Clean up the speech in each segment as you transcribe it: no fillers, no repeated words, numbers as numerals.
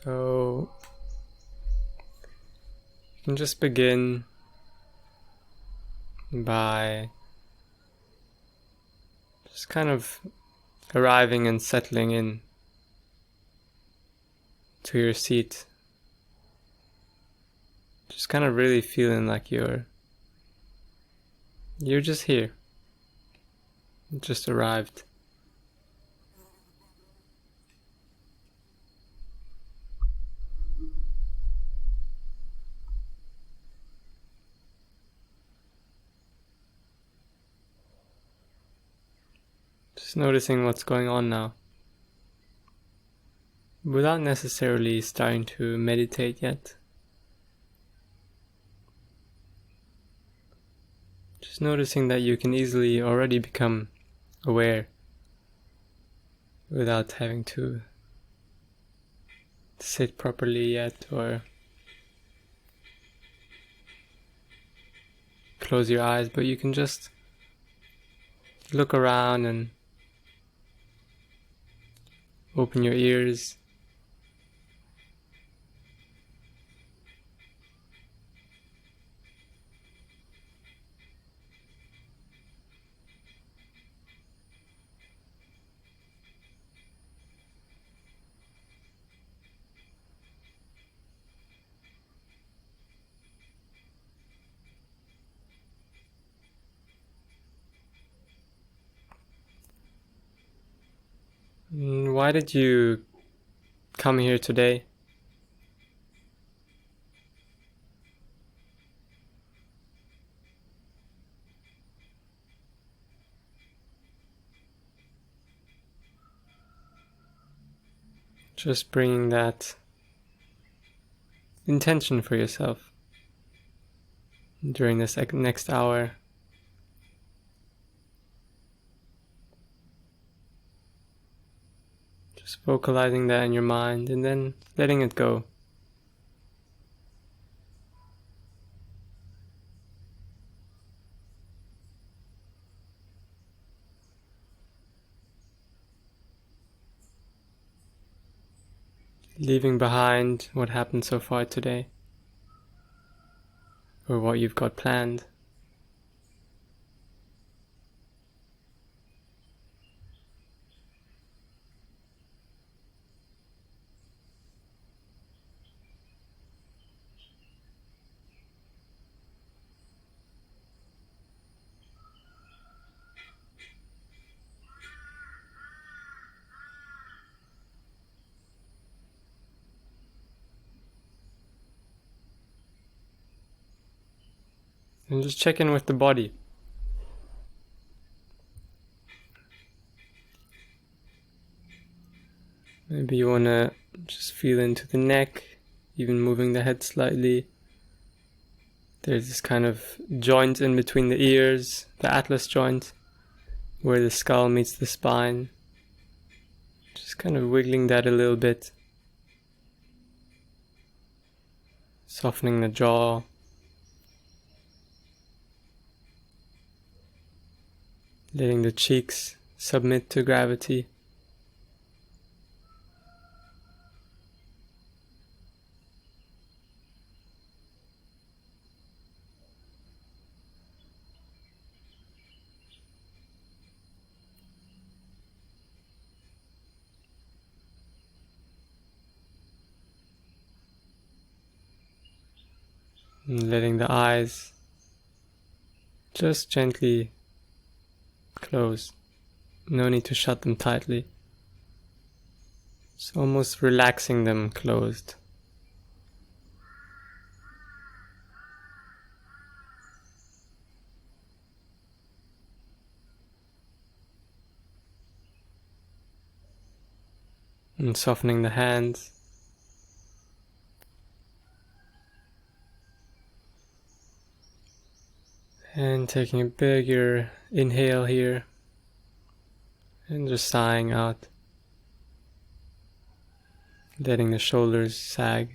So you can just begin by just kind of arriving and settling in to your seat. Just kind of really feeling like you're just here. You just arrived. Just noticing what's going on now. Without necessarily starting to meditate yet. Just noticing that you can easily already become aware without having to sit properly yet or close your eyes, but you can just look around and open your ears. Why did you come here today? Just bringing that intention for yourself during this next hour. Just vocalizing that in your mind and then letting it go. Leaving behind what happened so far today, or what you've got planned. And just check in with the body. Maybe you want to just feel into the neck, even moving the head slightly. There's this kind of joint in between the ears, the atlas joint, where the skull meets the spine. Just kind of wiggling that a little bit. Softening the jaw. Letting the cheeks submit to gravity. And letting the eyes just gently close. No need to shut them tightly. It's almost relaxing them closed. And softening the hands. And taking a bigger inhale here. And just sighing out. Letting the shoulders sag.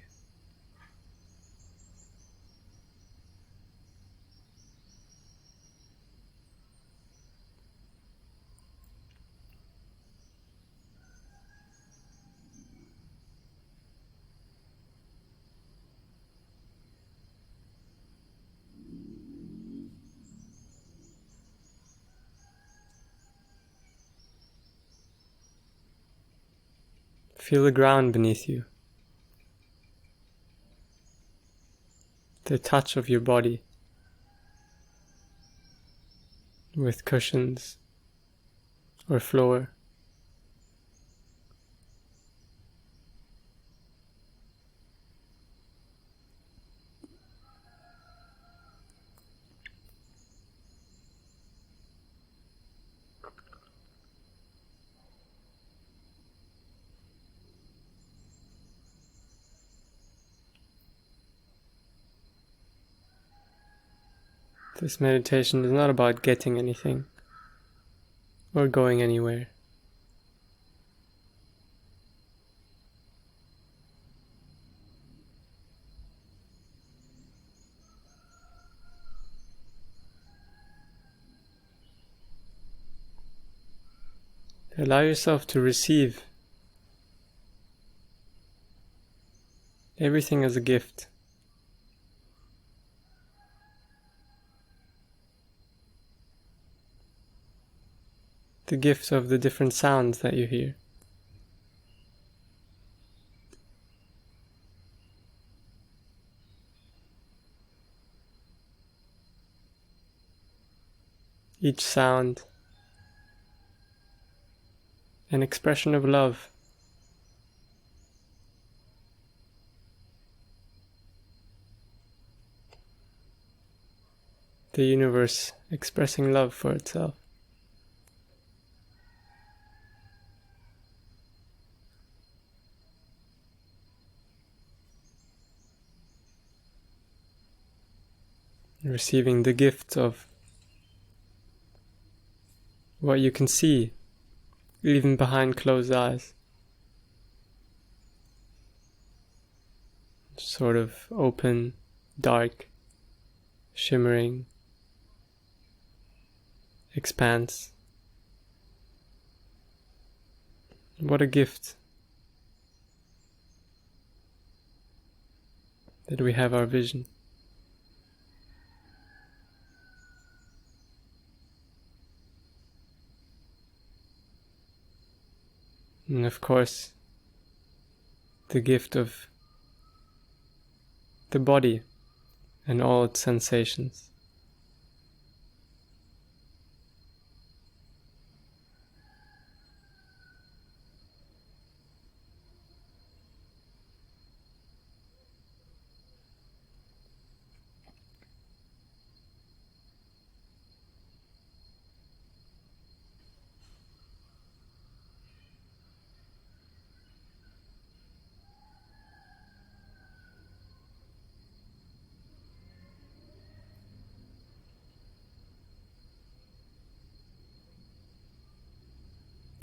Feel the ground beneath you, the touch of your body with cushions or floor. This meditation is not about getting anything or going anywhere. Allow yourself to receive everything as a gift. The gift of the different sounds that you hear. Each sound an expression of love. The universe expressing love for itself. Receiving the gift of what you can see, even behind closed eyes. Sort of open, dark, shimmering expanse. What a gift that we have our vision. And of course, the gift of the body and all its sensations.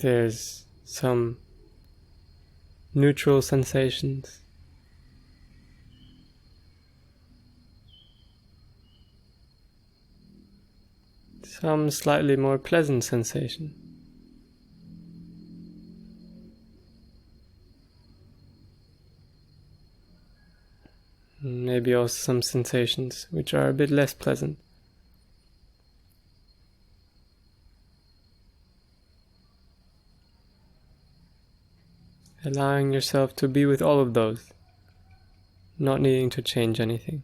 There's some neutral sensations, some slightly more pleasant sensation. Maybe also some sensations which are a bit less pleasant. Allowing yourself to be with all of those, not needing to change anything.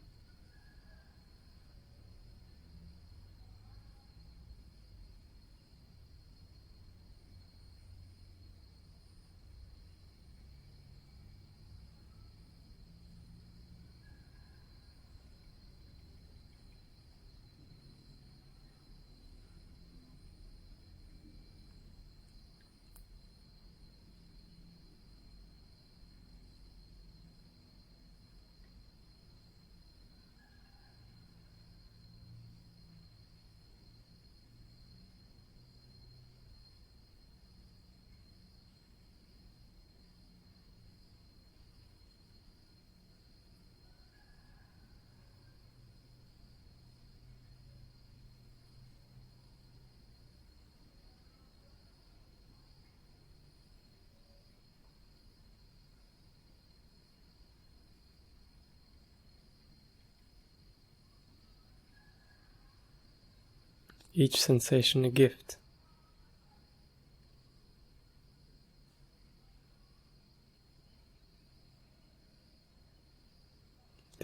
Each sensation a gift.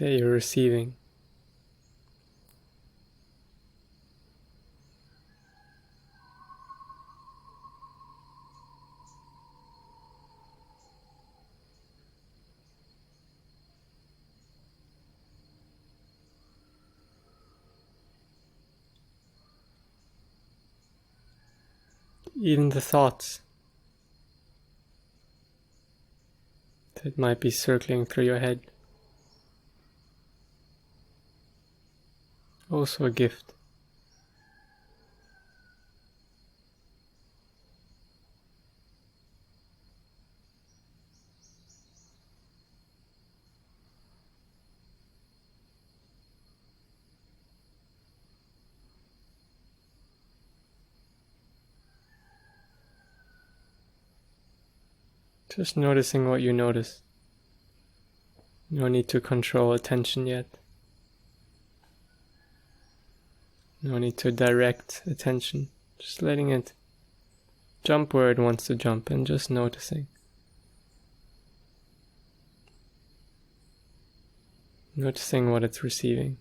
that you're receiving. Even the thoughts that might be circling through your head. Also a gift. Just noticing what you notice. No need to control attention yet. No need to direct attention. Just letting it jump where it wants to jump and just noticing. Noticing what it's receiving.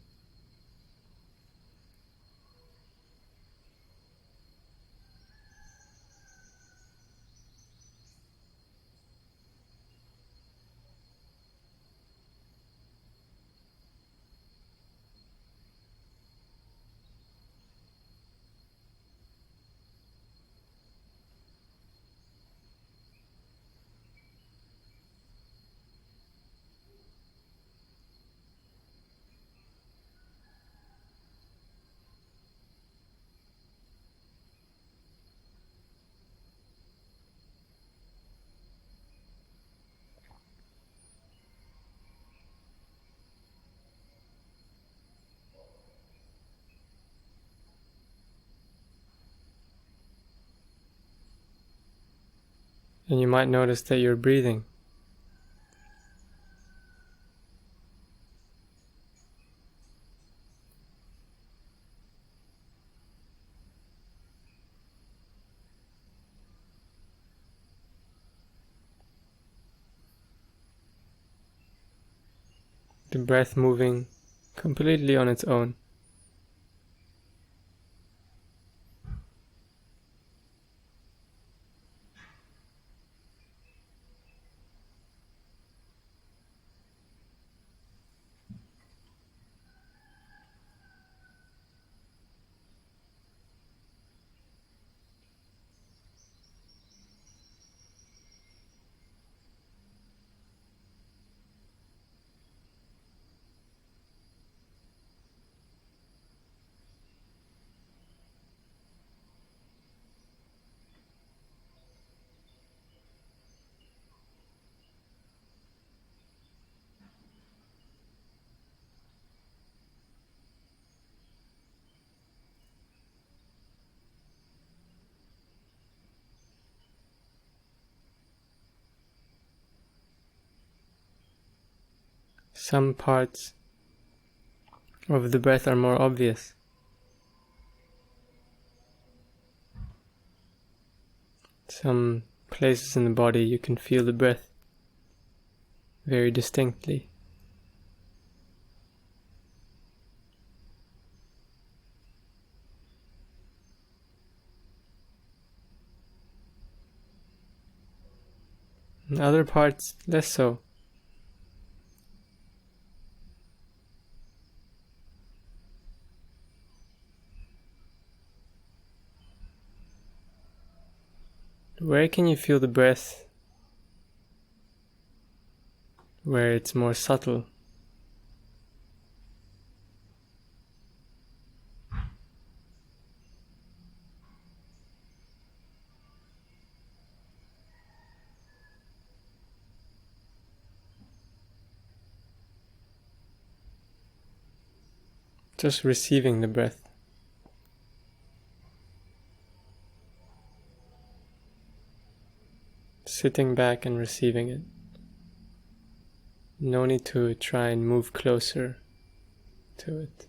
And you might notice that you're breathing. The breath moving completely on its own. Some parts of the breath are more obvious. Some places in the body you can feel the breath very distinctly. In other parts, less so. Where can you feel the breath where it's more subtle? Just receiving the breath. Sitting back and receiving it. No need to try and move closer to it.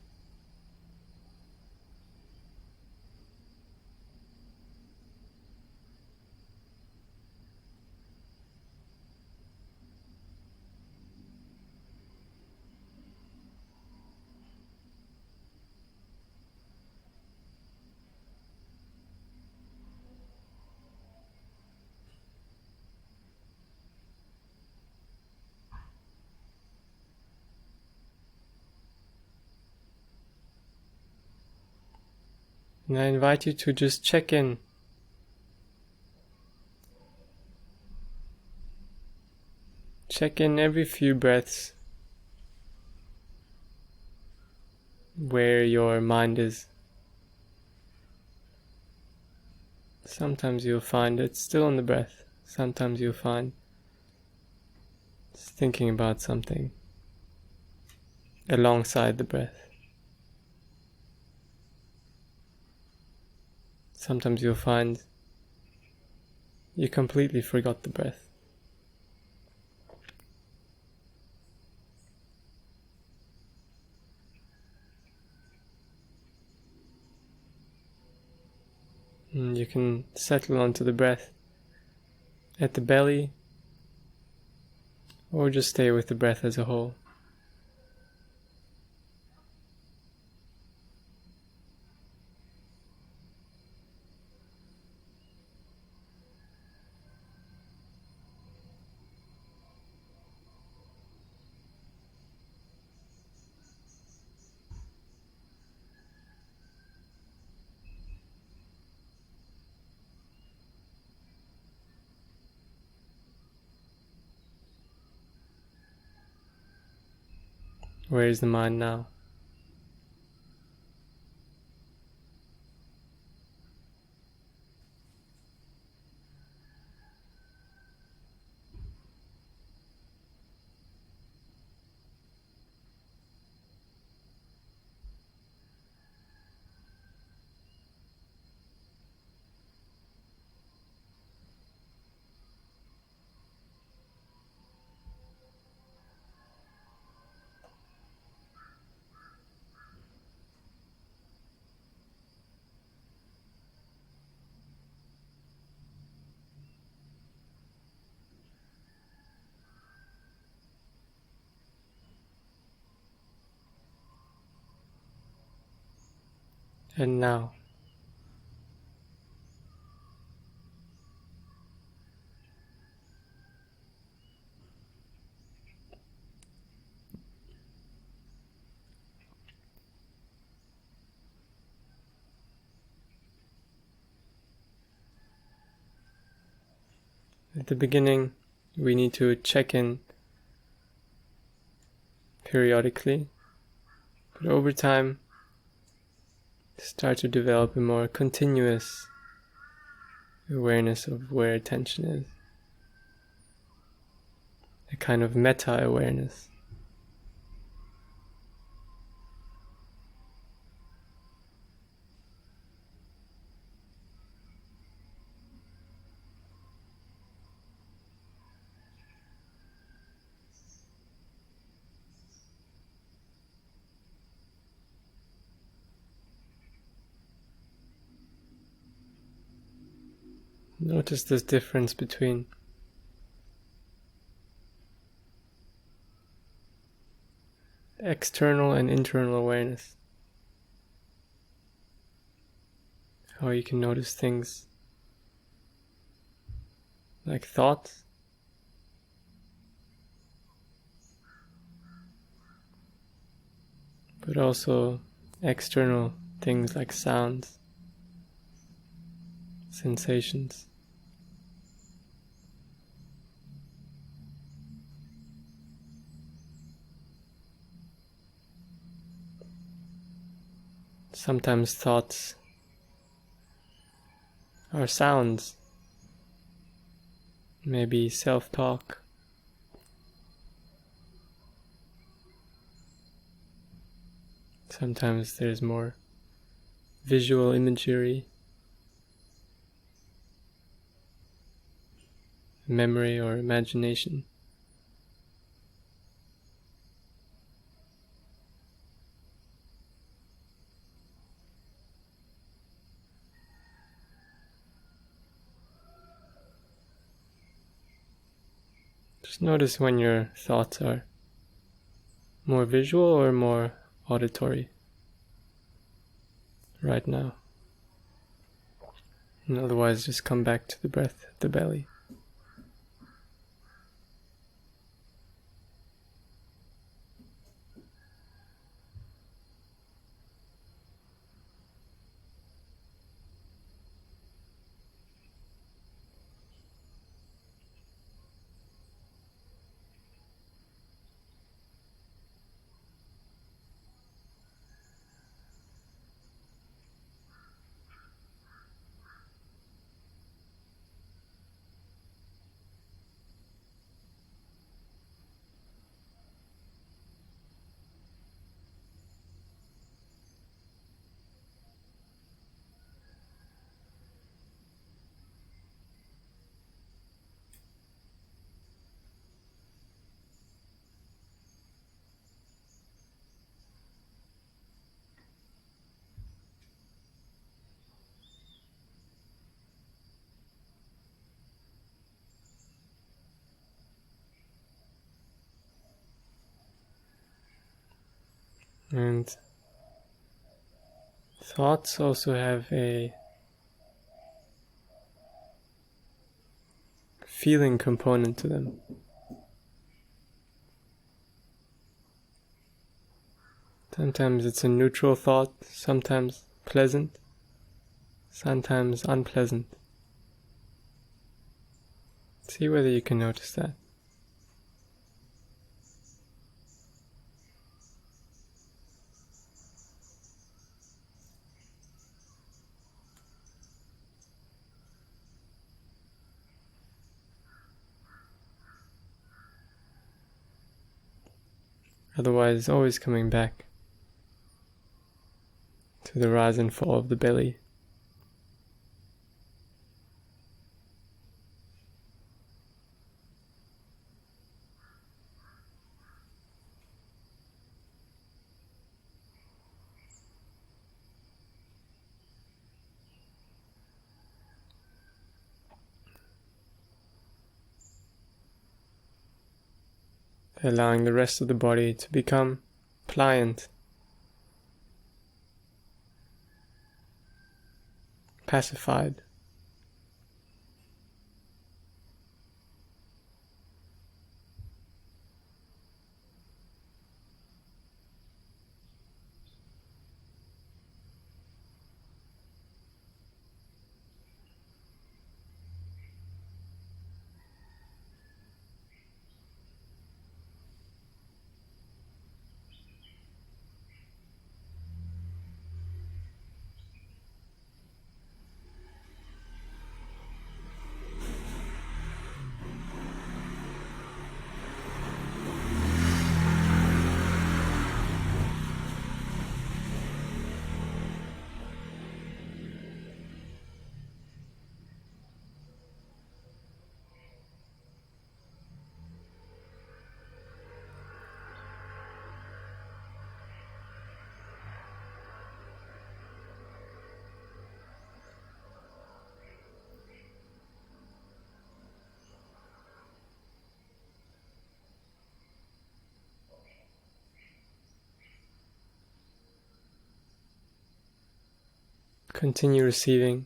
And I invite you to just check in. Check in every few breaths where your mind is. Sometimes you'll find it's still on the breath. Sometimes you'll find it's thinking about something alongside the breath. Sometimes you'll find you completely forgot the breath. And you can settle onto the breath at the belly, or just stay with the breath as a whole. Where is the mind now? And now. At the beginning, we need to check in periodically, but over time, start to develop a more continuous awareness of where attention is. A kind of meta-awareness. Notice this difference between external and internal awareness. How you can notice things like thoughts, but also external things like sounds, sensations. Sometimes thoughts are sounds, maybe self-talk. Sometimes there's more visual imagery, memory or imagination. Just notice when your thoughts are more visual or more auditory right now. And otherwise, just come back to the breath at the belly. And thoughts also have a feeling component to them. Sometimes it's a neutral thought, sometimes pleasant, sometimes unpleasant. See whether you can notice that. Otherwise, always coming back to the rise and fall of the belly. Allowing the rest of the body to become pliant, pacified. Continue receiving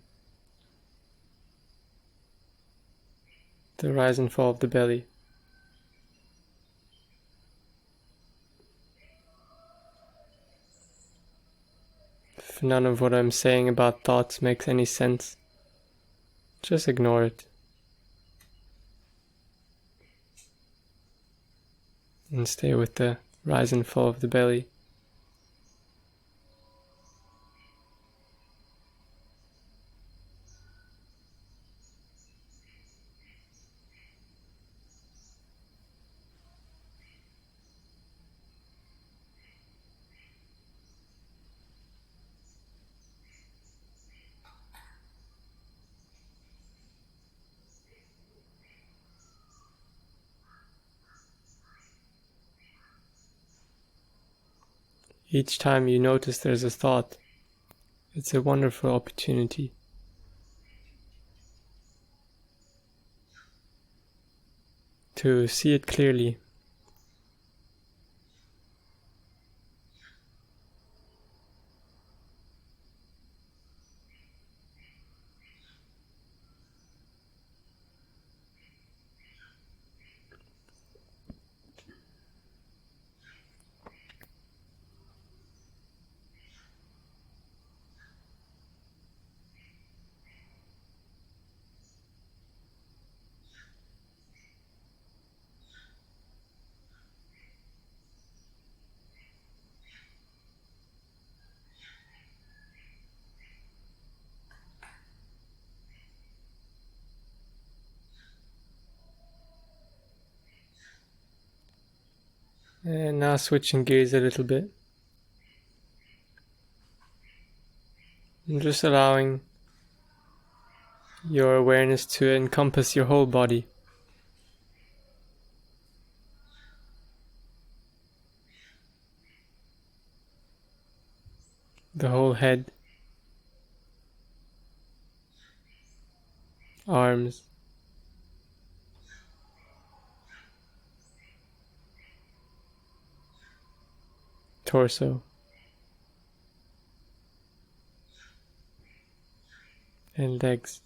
the rise and fall of the belly. If none of what I'm saying about thoughts makes any sense, just ignore it. And stay with the rise and fall of the belly. Each time you notice there's a thought, it's a wonderful opportunity to see it clearly. And now switching gears a little bit. And just allowing your awareness to encompass your whole body. The whole head, arms, torso. and legs.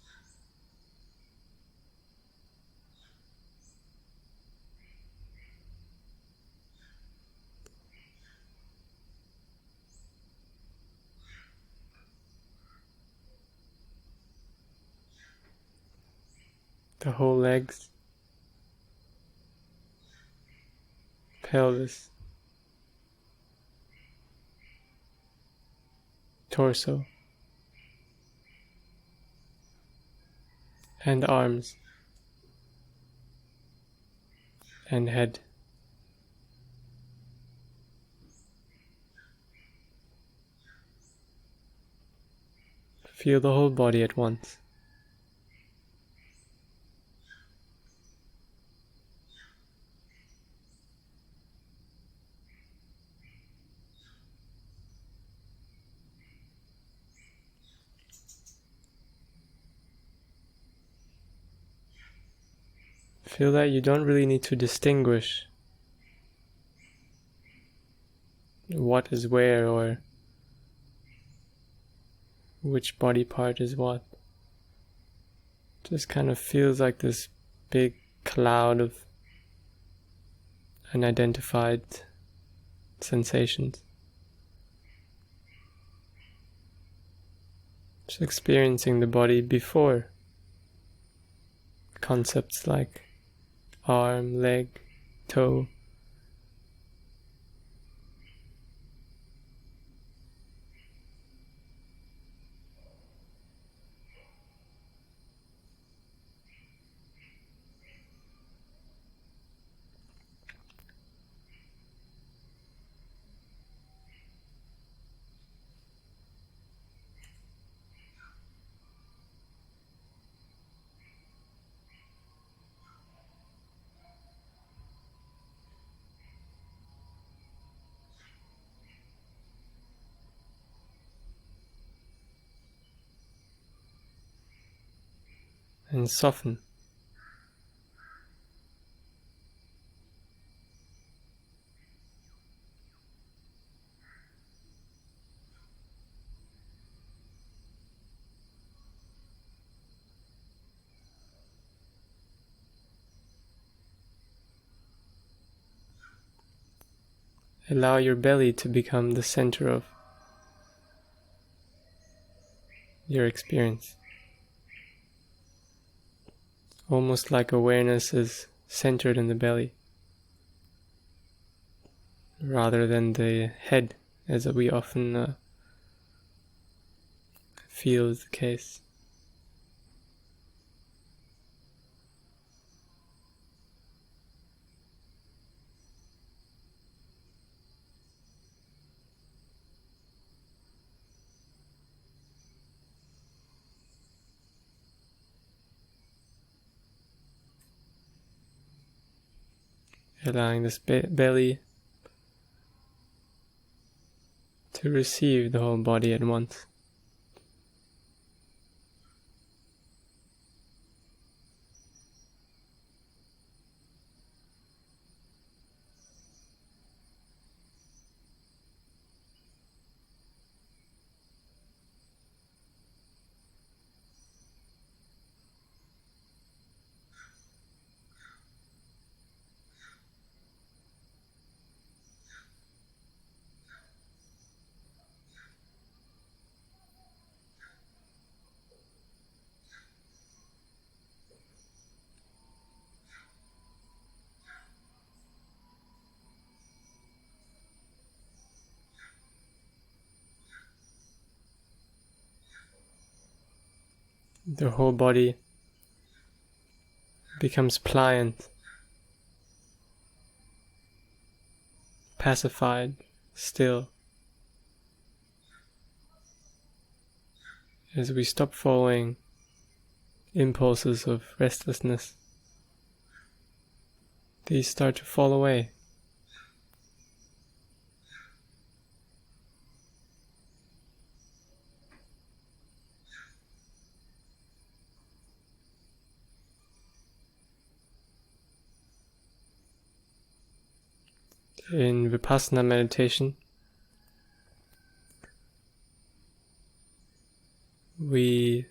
The whole legs, pelvis, torso, and arms, and head. Feel the whole body at once. Feel that you don't really need to distinguish what is where or which body part is what. Just kind of feels like this big cloud of unidentified sensations. Just experiencing the body before concepts like arm, leg, toe. And soften. Allow your belly to become the center of your experience. Almost like awareness is centered in the belly, rather than the head, as we often feel is the case. Allowing this belly to receive the whole body at once. The whole body becomes pliant, pacified, still, as we stop following impulses of restlessness. These start to fall away. In Vipassana meditation, we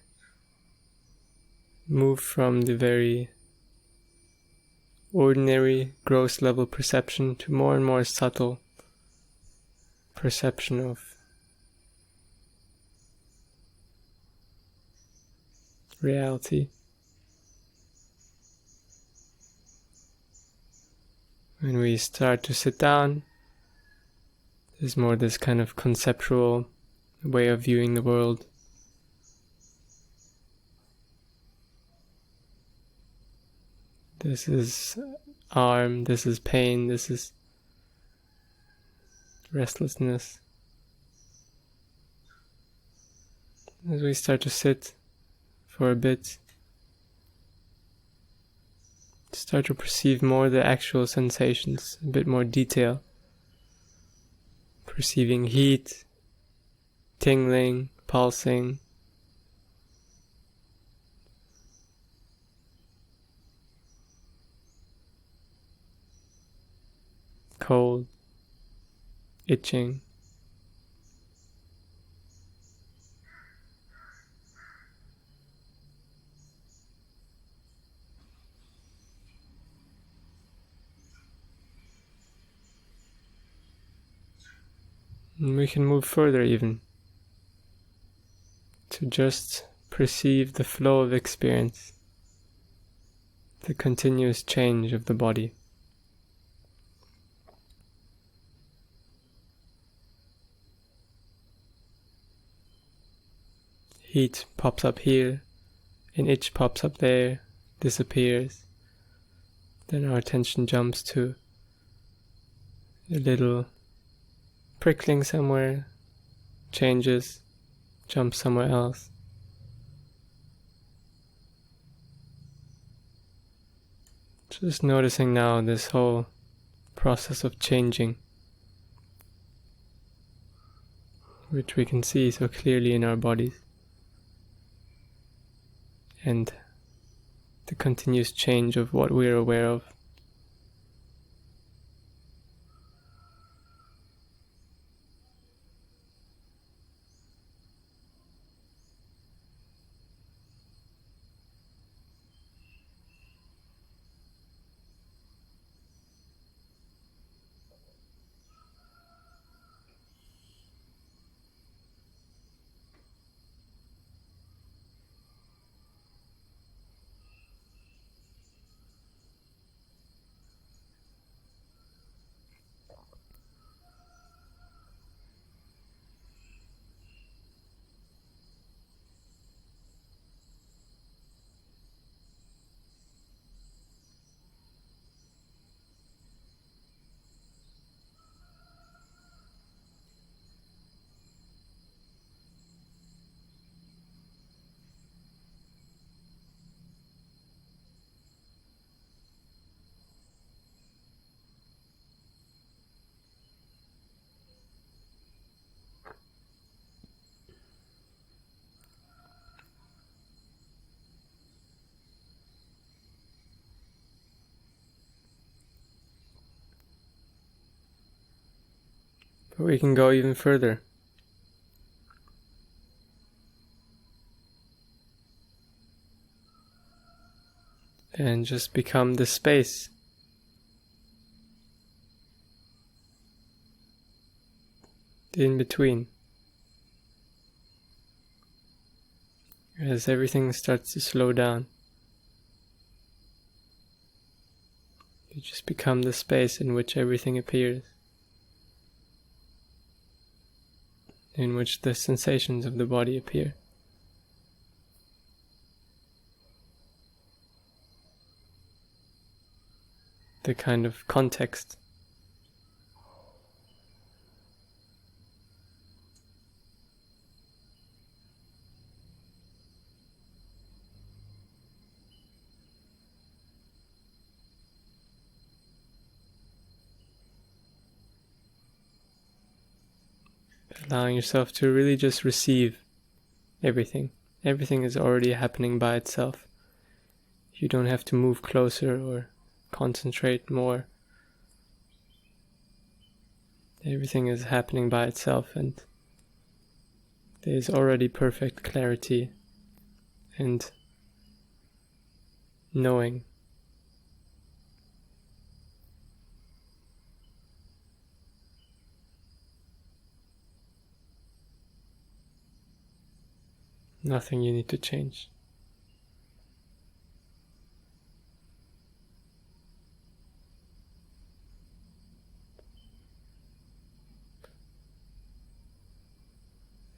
move from the very ordinary, gross level perception to more and more subtle perception of reality. When we start to sit down, there's more this kind of conceptual way of viewing the world. This is arm, this is pain, this is restlessness. As we start to sit for a bit, start to perceive more the actual sensations, a bit more detail. Perceiving heat, tingling, pulsing, cold, itching. And we can move further even to just perceive the flow of experience, the continuous change of the body. Heat pops up here, an itch pops up there, disappears. Then our attention jumps to a little prickling somewhere, changes, jumps somewhere else. Just noticing now this whole process of changing, which we can see so clearly in our bodies, and the continuous change of what we're aware of. But we can go even further. And just become the space in between. As everything starts to slow down, you just become the space in which everything appears, in which the sensations of the body appear. The kind of context. Allowing yourself to really just receive everything. Everything is already happening by itself. You don't have to move closer or concentrate more. Everything is happening by itself, and there is already perfect clarity and knowing. Nothing you need to change.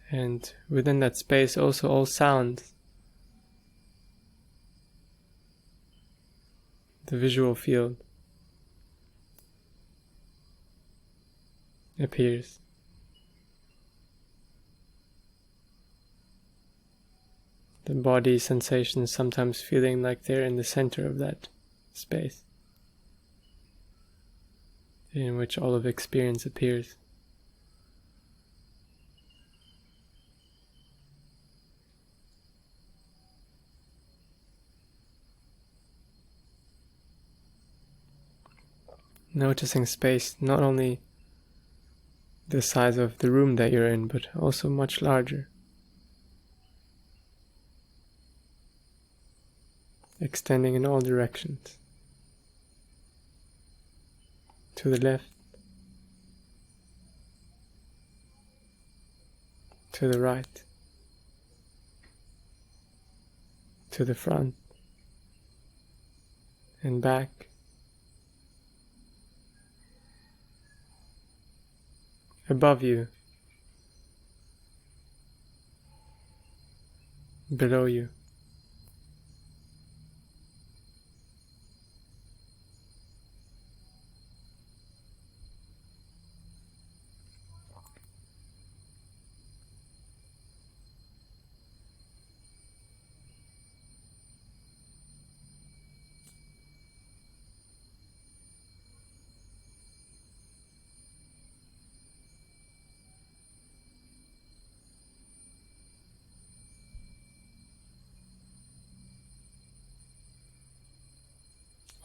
And within that space also all sounds, the visual field appears. The body sensations sometimes feeling like they're in the center of that space in which all of experience appears. Noticing space, not only the size of the room that you're in, but also much larger. Extending in all directions. To the left, to the right, to the front, and back. Above you, below you.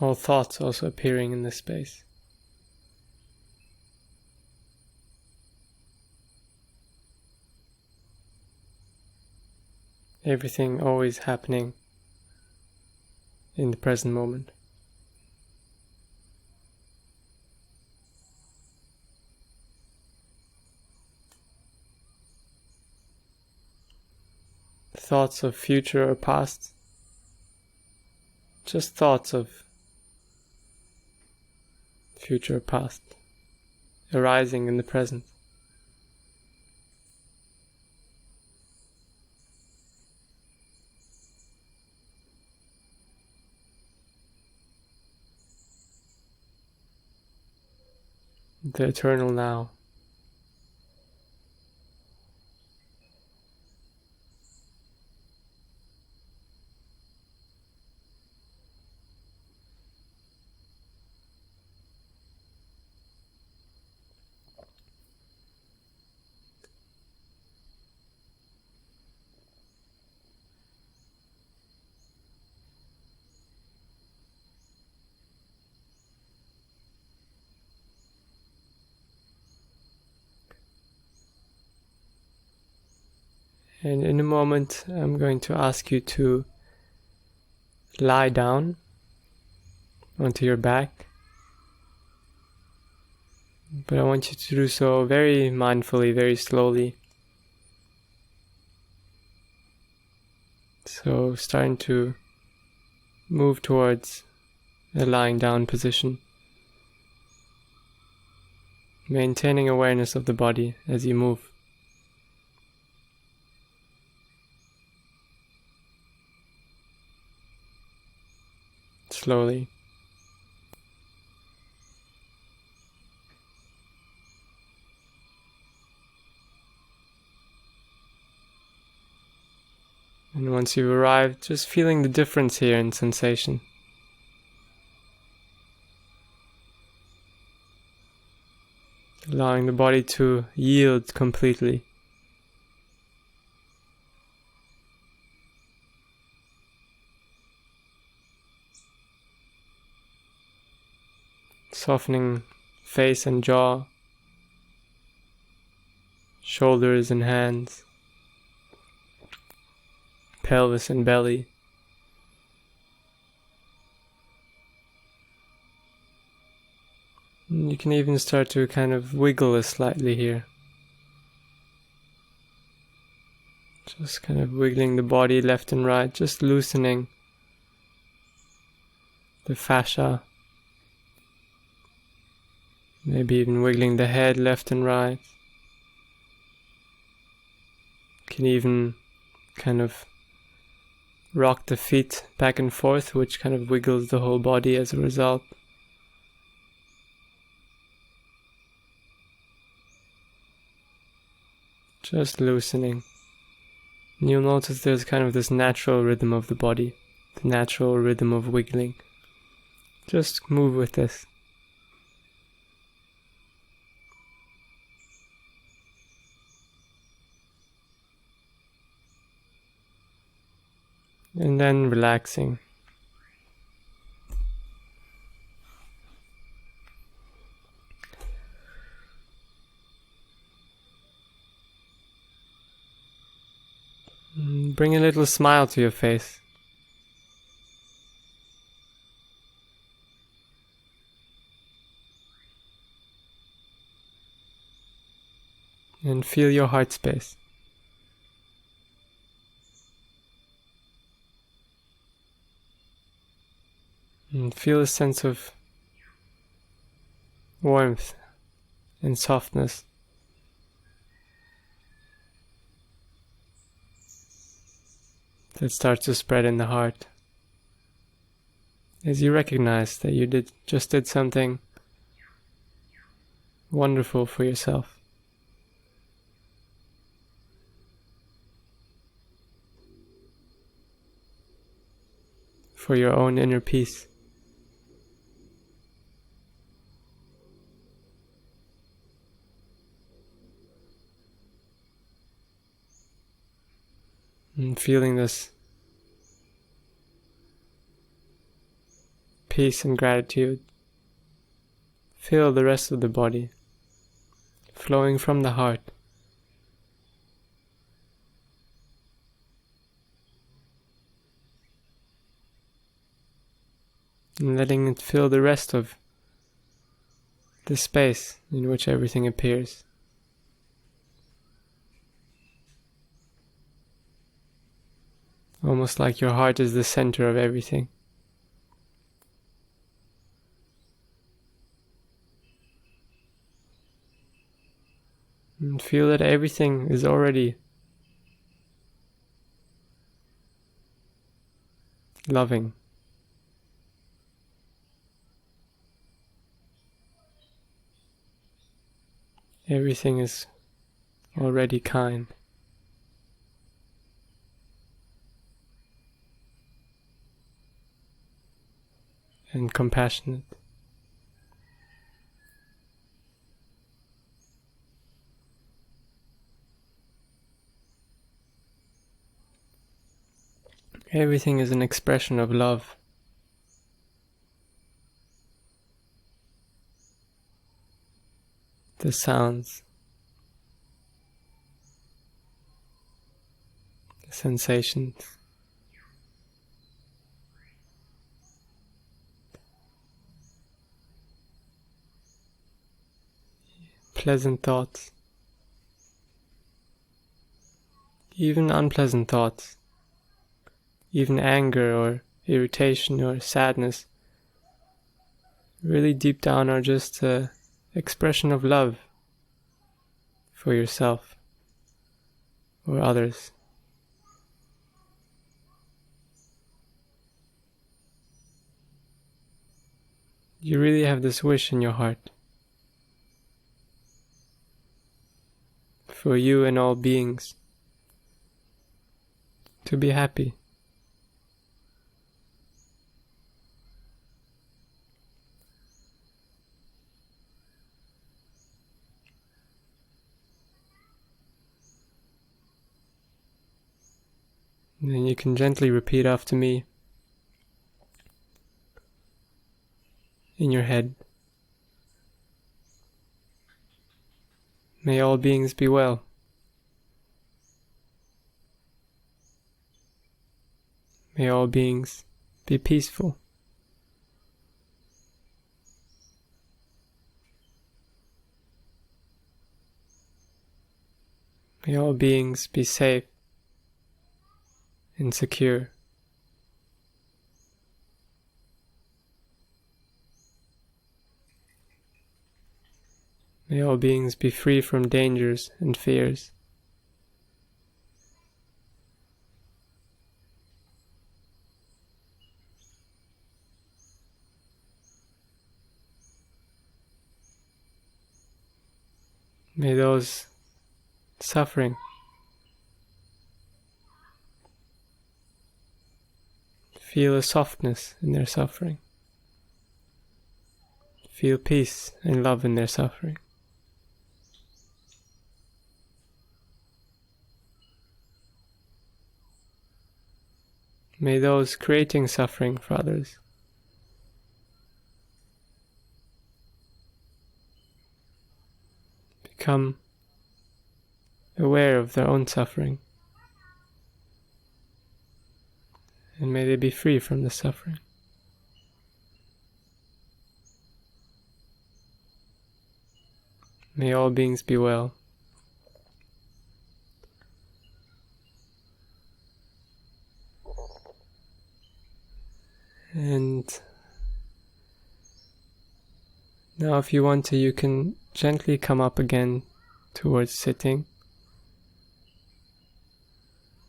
All thoughts also appearing in this space. Everything always happening in the present moment. Thoughts of future or past, just thoughts of future or past arising in the present. The eternal now. And in a moment, I'm going to ask you to lie down onto your back. But I want you to do so very mindfully, very slowly. So starting to move towards a lying down position. Maintaining awareness of the body as you move. Slowly. And once you've arrived, just feeling the difference here in sensation. Allowing the body to yield completely. Softening face and jaw, shoulders and hands, pelvis and belly. You can even start to kind of wiggle slightly here. Just kind of wiggling the body left and right, just loosening the fascia. Maybe even wiggling the head left and right. You can even kind of rock the feet back and forth, which kind of wiggles the whole body as a result. Just loosening. And you'll notice there's kind of this natural rhythm of the body, the natural rhythm of wiggling. Just move with this. And then relaxing. Bring a little smile to your face. And feel your heart space. And feel a sense of warmth and softness. That starts to spread in the heart as you recognize that you just did something wonderful for yourself. For your own inner peace. And feeling this peace and gratitude fill the rest of the body, flowing from the heart. And letting it fill the rest of the space in which everything appears. Almost like your heart is the center of everything. And feel that everything is already loving. Everything is already kind. And compassionate. Everything is an expression of love. The sounds, the sensations, pleasant thoughts, even unpleasant thoughts, even anger or irritation or sadness, really deep down are just an expression of love for yourself or others. You really have this wish in your heart for you and all beings to be happy. And then you can gently repeat after me in your head. May all beings be well. May all beings be peaceful. May all beings be safe and secure. May all beings be free from dangers and fears. May those suffering feel a softness in their suffering. Feel peace and love in their suffering. May those creating suffering for others become aware of their own suffering, and may they be free from the suffering. May all beings be well. And now if you want to, you can gently come up again towards sitting.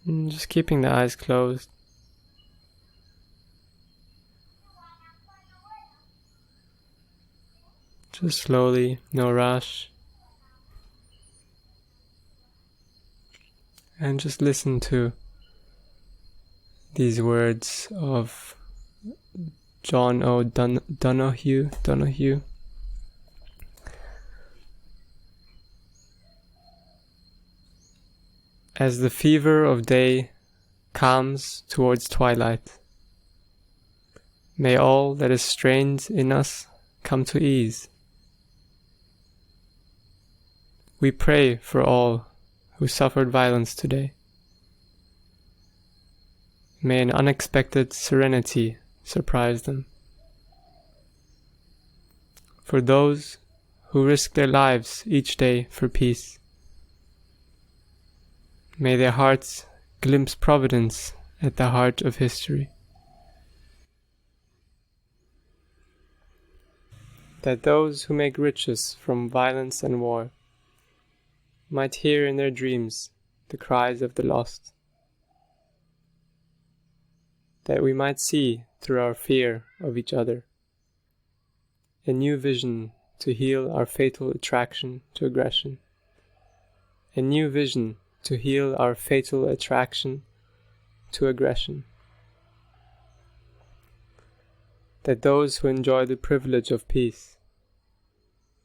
And just keeping the eyes closed. Just slowly, no rush. And just listen to these words of John O. Donohue. As the fever of day calms towards twilight, may all that is strained in us come to ease. We pray for all who suffered violence today. May an unexpected serenity surprise them. For those who risk their lives each day for peace, may their hearts glimpse providence at the heart of history. That those who make riches from violence and war might hear in their dreams the cries of the lost. That we might see through our fear of each other a new vision to heal our fatal attraction to aggression. A new vision to heal our fatal attraction to aggression. That those who enjoy the privilege of peace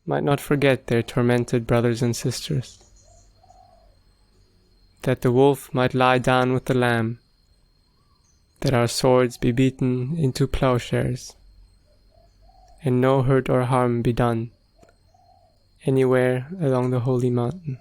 might not forget their tormented brothers and sisters. That the wolf might lie down with the lamb. That our swords be beaten into plowshares, and no hurt or harm be done anywhere along the holy mountain.